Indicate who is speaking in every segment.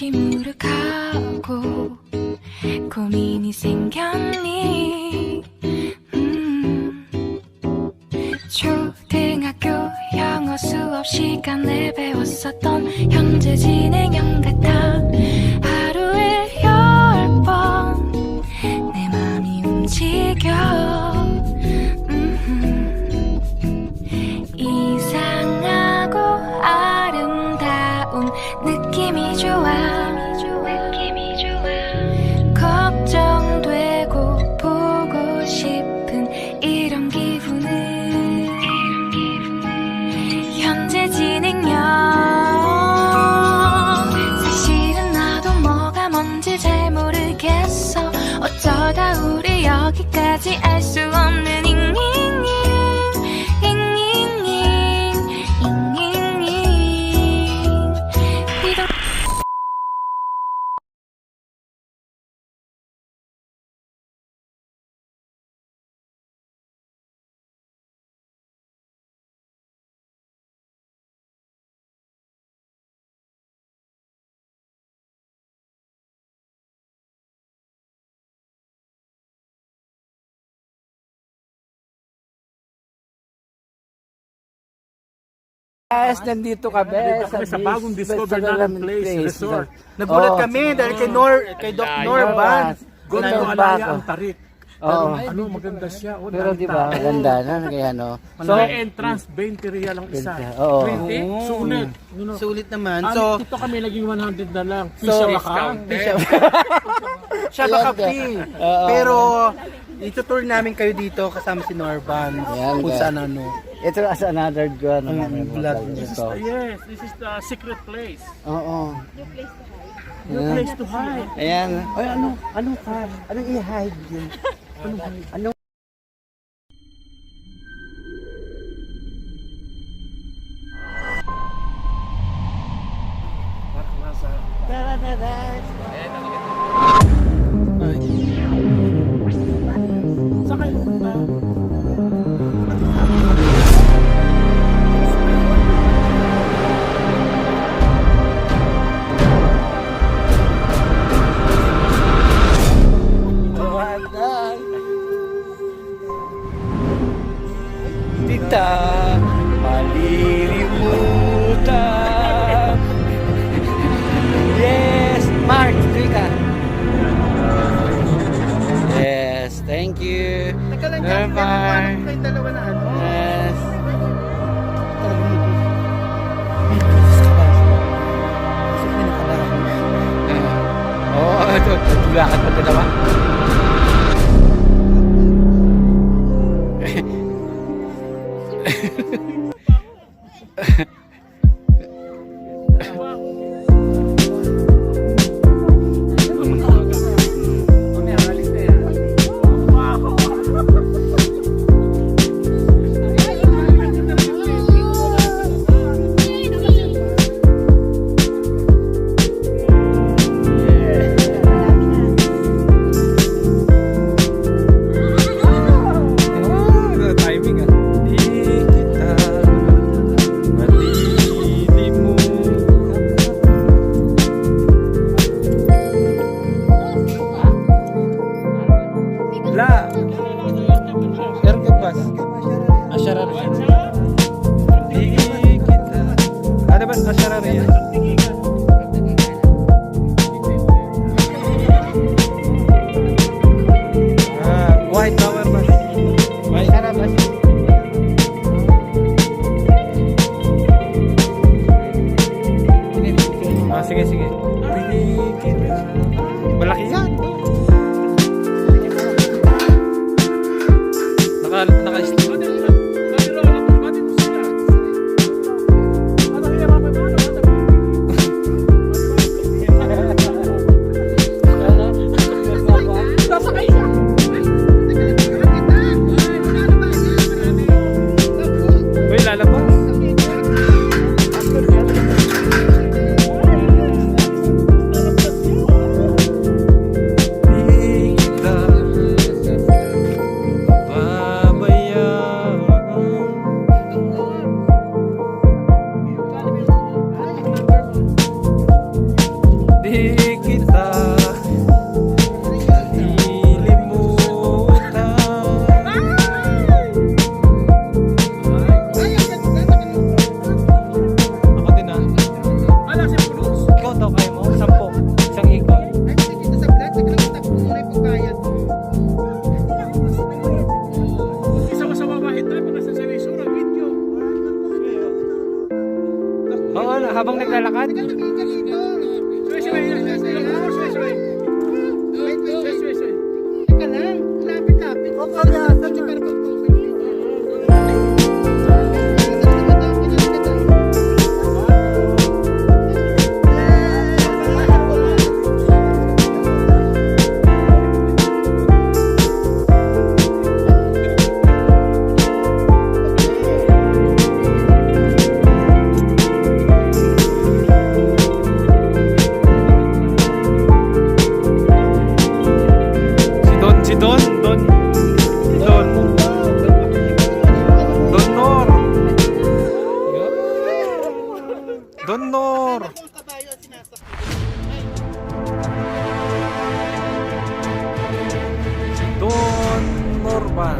Speaker 1: 다시 무력하고 고민이 생겼니? 초등학교 영어 수업 시간에 배웠었던 현재 진행형 같아. 하루에 10번 내 맘이 움직여. 이상하고 아름다운 느낌이 좋아. 걱정되고 보고 싶은 이런 기분은 현재 진행형. 사실은 나도 뭐가 뭔지 잘 모르겠어. 어쩌다 우리 여기까지 알 수 없는
Speaker 2: Guys, nandito kami
Speaker 3: sa bagong Discover natin place resort.
Speaker 2: Nagulat kami dahil kay Doc Norban.
Speaker 3: Ganda malaya ang tarik.
Speaker 2: Oo.
Speaker 3: Ano, maganda siya. O,
Speaker 2: Pero di ba, maganda na kaya ano.
Speaker 3: So, entrance, 20 real ang isa.
Speaker 2: Oo.
Speaker 3: 20? Sulit.
Speaker 4: Sulit naman.
Speaker 3: So,
Speaker 4: So,
Speaker 3: dito kami naging 100 na lang.
Speaker 2: So,
Speaker 4: siya baka free.
Speaker 2: Oo.
Speaker 4: Pero, itutour namin kayo dito kasama si Norban.
Speaker 2: Yan,
Speaker 4: Kung
Speaker 2: guys.
Speaker 4: saan ano.
Speaker 2: Ito as another one.
Speaker 4: Vlog.
Speaker 3: Yes, this is the secret place.
Speaker 2: Oo.
Speaker 3: Your place to hide.
Speaker 2: Ayan. Ay, anong ka? Anong i-hide yun? Anong
Speaker 3: Saan kayo pupunta?
Speaker 2: Tita malilimutan. Yes, Mark, Tita. Yes, thank you.
Speaker 4: Teka lang,
Speaker 2: Norban.
Speaker 4: kayong dalawa na ano.
Speaker 2: Yes. Oo, ito. Tulakan pa ito naman.
Speaker 4: White power bus. Sarap bus.
Speaker 3: Sige, sige.
Speaker 4: Malaki yan.
Speaker 2: Babaya
Speaker 5: naglalakad?
Speaker 4: Teka lang, lapit-lapit. O, kagasan na.
Speaker 5: Si Don Nor. Don Nor. Si Don Norman.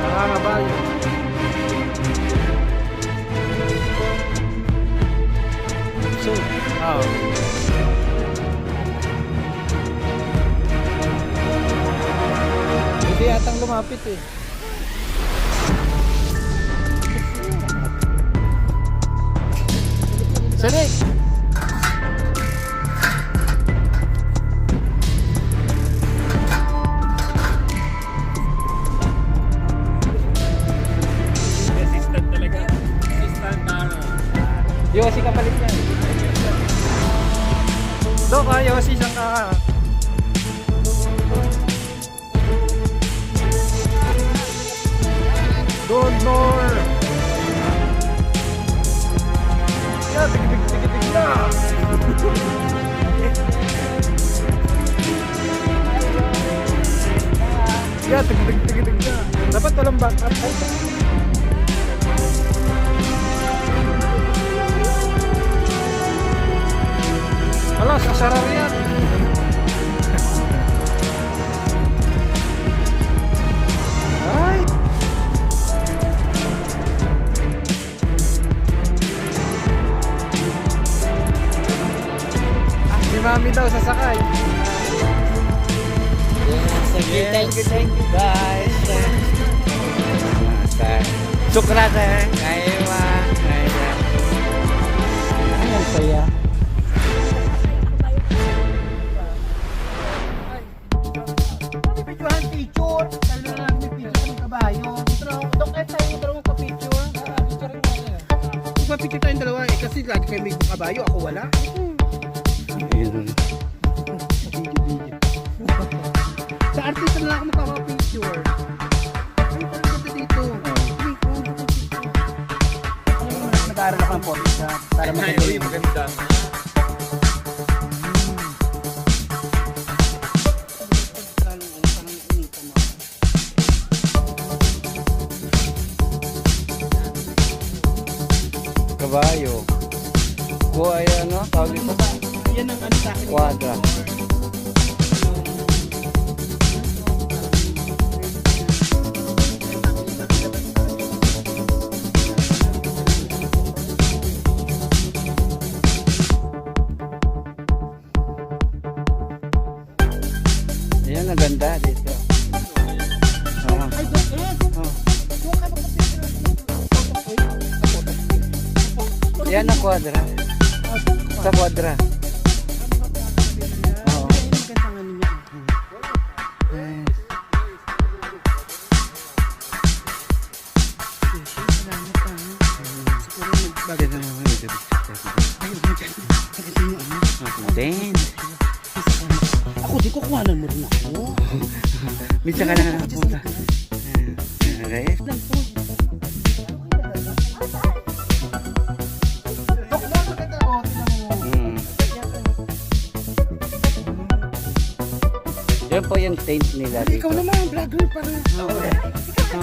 Speaker 5: Nangangabayo. So, hindi yatang lumapit eh. Sanik!
Speaker 3: Assistant talaga. Assistant na ano.
Speaker 5: Yossi kapalit yan. Dok ha, Yossi siyang ka. Don Nor! Ya, tig-tig-tig-tig na! Ya, tig-tig-tig-tig na! Dapat walang backup. Ay, alas, asarar yan! Ay! Si Mami daw sasakay.
Speaker 2: Thank you guys. Sukrat eh. Kaya ma. Ang saya.
Speaker 4: Picturean picture. Talo na namin yung picture ng kabayo. Dok, kahit tayo yung dalawang ka-picture. Magpa-picture tayong dalawa eh. Kasi lagi kayo may kabayo. Ako wala. Sa artista na lang ako magpapapicture. Ay, parang ganda dito. Nag-aaral ako ng Photoshop. Para
Speaker 3: Maganda.
Speaker 2: Kabayo. Ko ay ano, tawag dito.
Speaker 4: yan ang ano sa akin.
Speaker 2: Quadra. Yan ang ganda dito.
Speaker 4: Ay, Dok Ed. Doon ka magpapicture.
Speaker 2: Yan ang quadra. Sa quadra. Oo. Then,
Speaker 4: Ako, di ko kuhanan mo rin ako.
Speaker 2: minsan ka na punta. Rest.
Speaker 4: Dok, mo, maganda ko.
Speaker 2: Yan po yung tent nila
Speaker 4: Ay, ikaw
Speaker 2: dito.
Speaker 4: naman, vlogger para.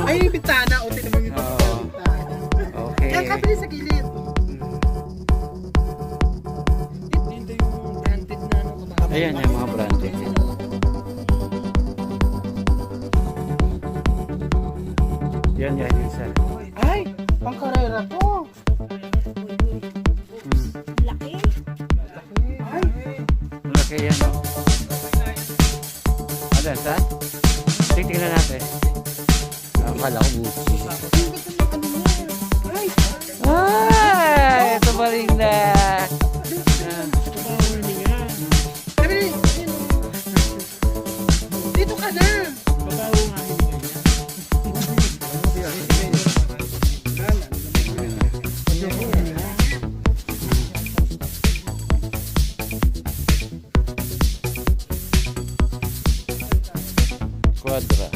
Speaker 4: Ay, yung bintana. O, tinan mo yung
Speaker 2: Oo.
Speaker 4: bintana.
Speaker 2: Okay.
Speaker 4: Yan, kapili sa gilid. Ito yung branded na ano.
Speaker 2: Ayan yung mga branded. Yan yan isa.
Speaker 4: Ay, pangkarera to.
Speaker 2: Laki yan. Oh. Ano yan, saan? Tingnan natin. Akala ko busi. Ay! Ito Marinda.
Speaker 4: Sabi, dito ka na.
Speaker 2: Quadra.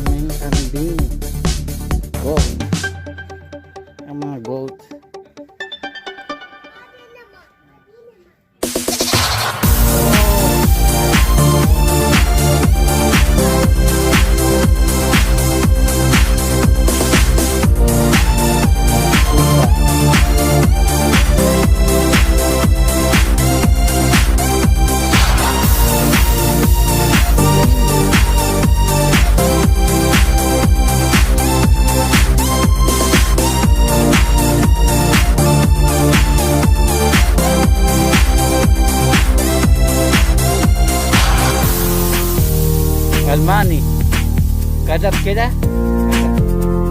Speaker 2: May kambing. Goat. Ang mga goat. Almani. Kadap kita?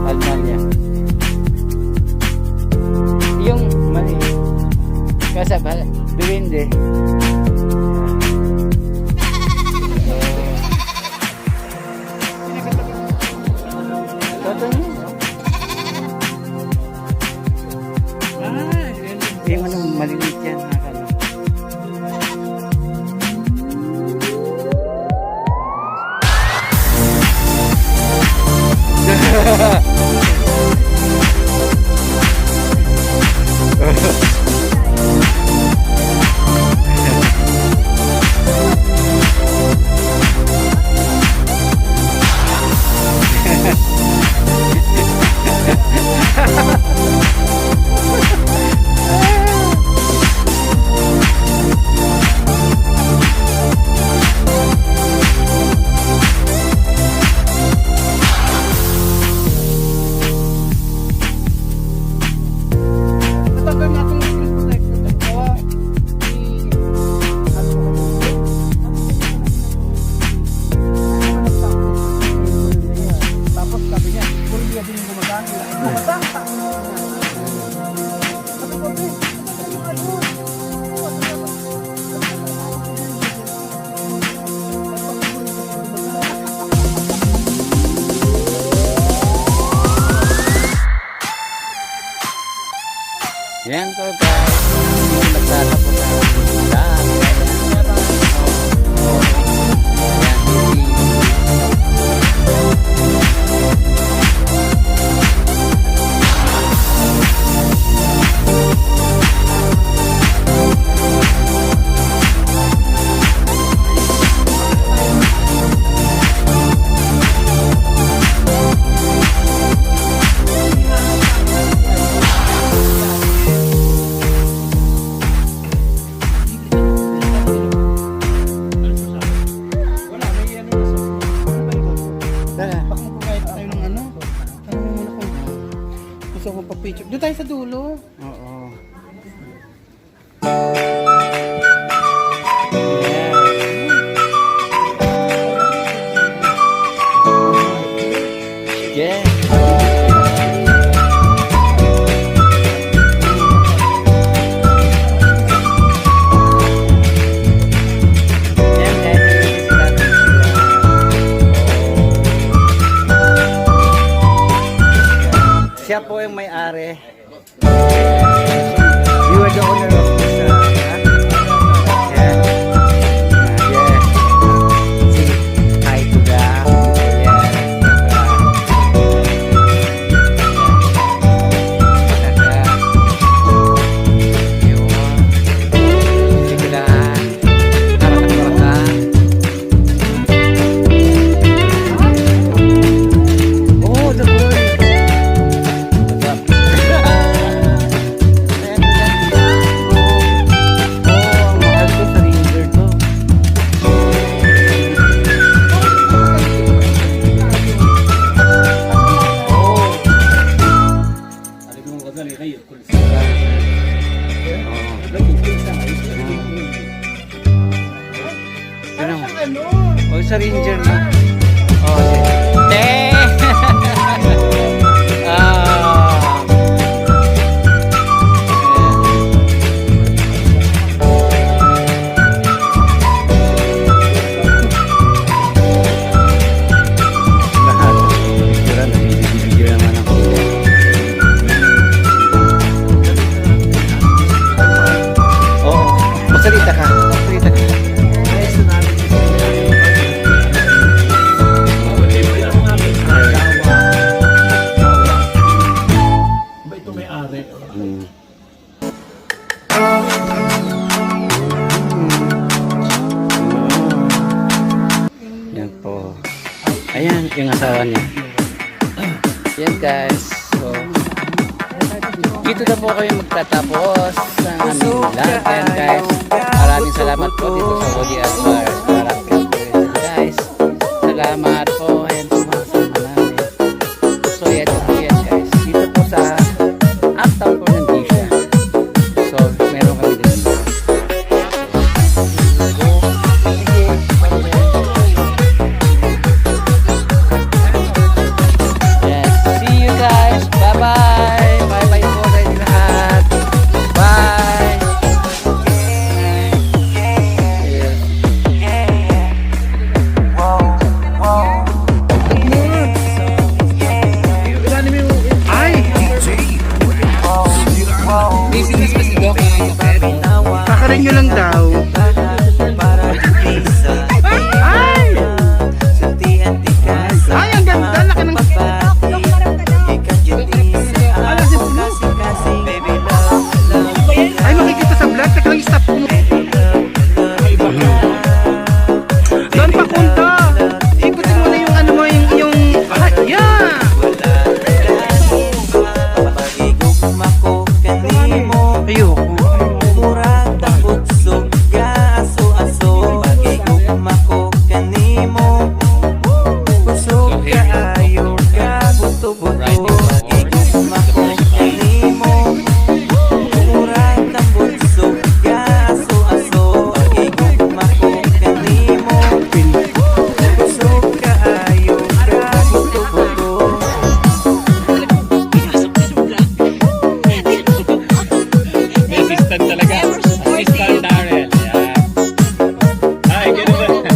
Speaker 2: Almanya. Yung mali. Kasap, Biwinde. Totoo yung ano, maliliit yan. Nakakano.
Speaker 4: Natanggal na itong screen protector. Gawa tapos sabi niya, puro niya din yung gumagana. Sabi ko,
Speaker 2: Yan ko guys. Yung nagtatapos na lahat.
Speaker 4: wala, may ano na sa...
Speaker 2: Tara.
Speaker 4: Baka magpapayat tayo ng ano. Tanong mo muna kung gusto ko pa-picture. Doon tayo sa dulo.
Speaker 2: Oo. Yeah. Siya po yung may-ari. You are the owner of this. Yeah. Yeah. See, hi to the. Oh, the boy. Oo. Ranger na. Oh, te! Ah. Lahat. Picture na, video naman ako. Oo. Magsalita ka. Magsalita ka.
Speaker 3: Ba ito may ari?
Speaker 2: Hmm. Yan po. Ayan, yung asawa niya. Yan guys. So, dito na po kayo magtatapos sa aming vlog. Ayan guys. Maraming salamat po dito sa Wodi Asbar. Maraming guys. Salamat po. Ayan po mga sama namin. So yan guys. Dito po sa uptown po ng Disha. So meron kami dito. Yes. See you guys. Bye bye. Bye bye po sa inyo lahat. Bye.
Speaker 4: Kakarin nyo lang daw. Ay! Ay, ang ganda. Laki ng... Ala, si Puno. Ay, makikita sa vlog. Teka lang, stop mo. Doon pa punta. Ikutin mo na yung ano mo, yung... Ay, yeah! Ayoko.
Speaker 3: Assistant talaga. Assistant Darrell. Yan. Ay, ganun na.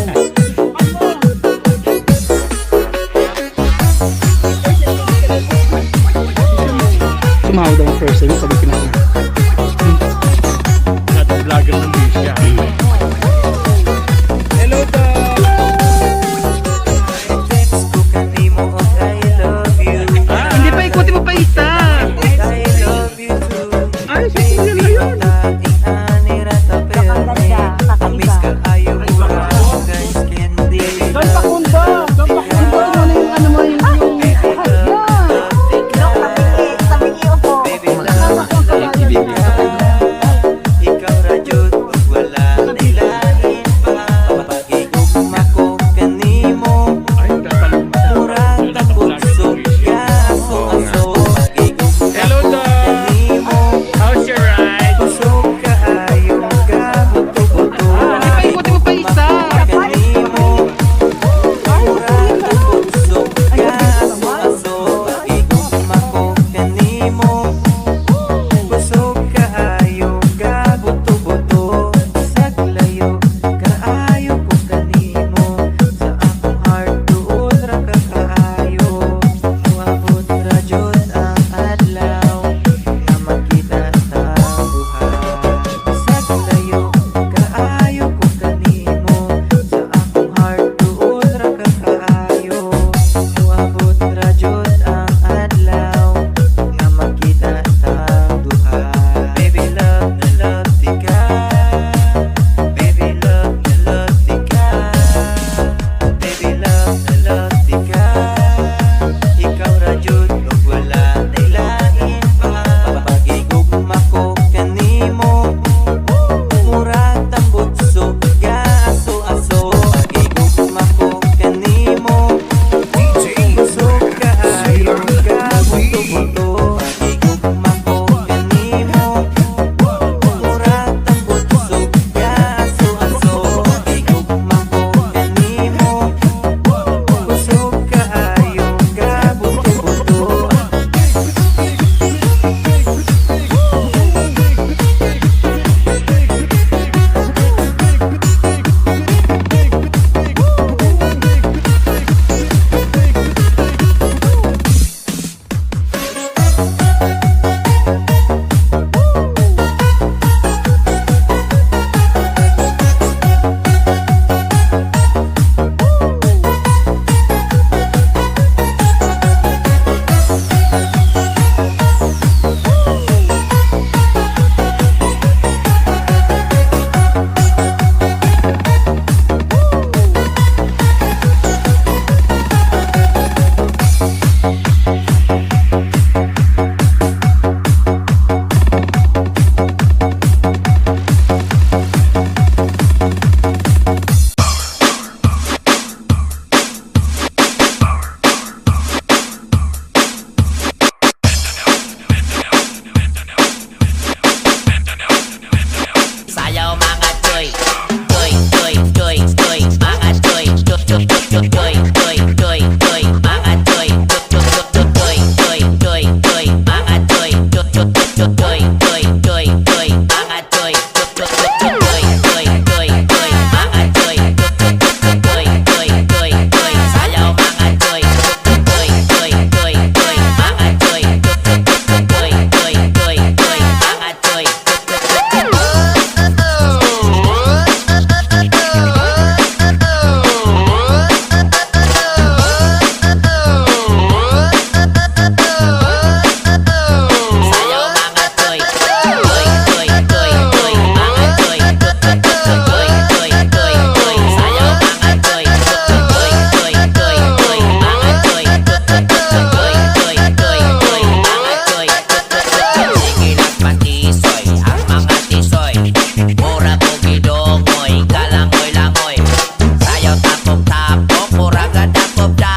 Speaker 4: Sumahod ang person. Sabi ko na.
Speaker 3: Lahat ng vlogger ng Disha. Hello po!
Speaker 4: Hindi pa, ikutin mo pa isa. Ay, sige nyo na yun. Doon pa punta. Doon pa punta. Ikutin mo na yung ano mo, yung... Yeah!
Speaker 1: Sabi iyo po.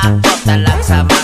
Speaker 2: Ako talang sama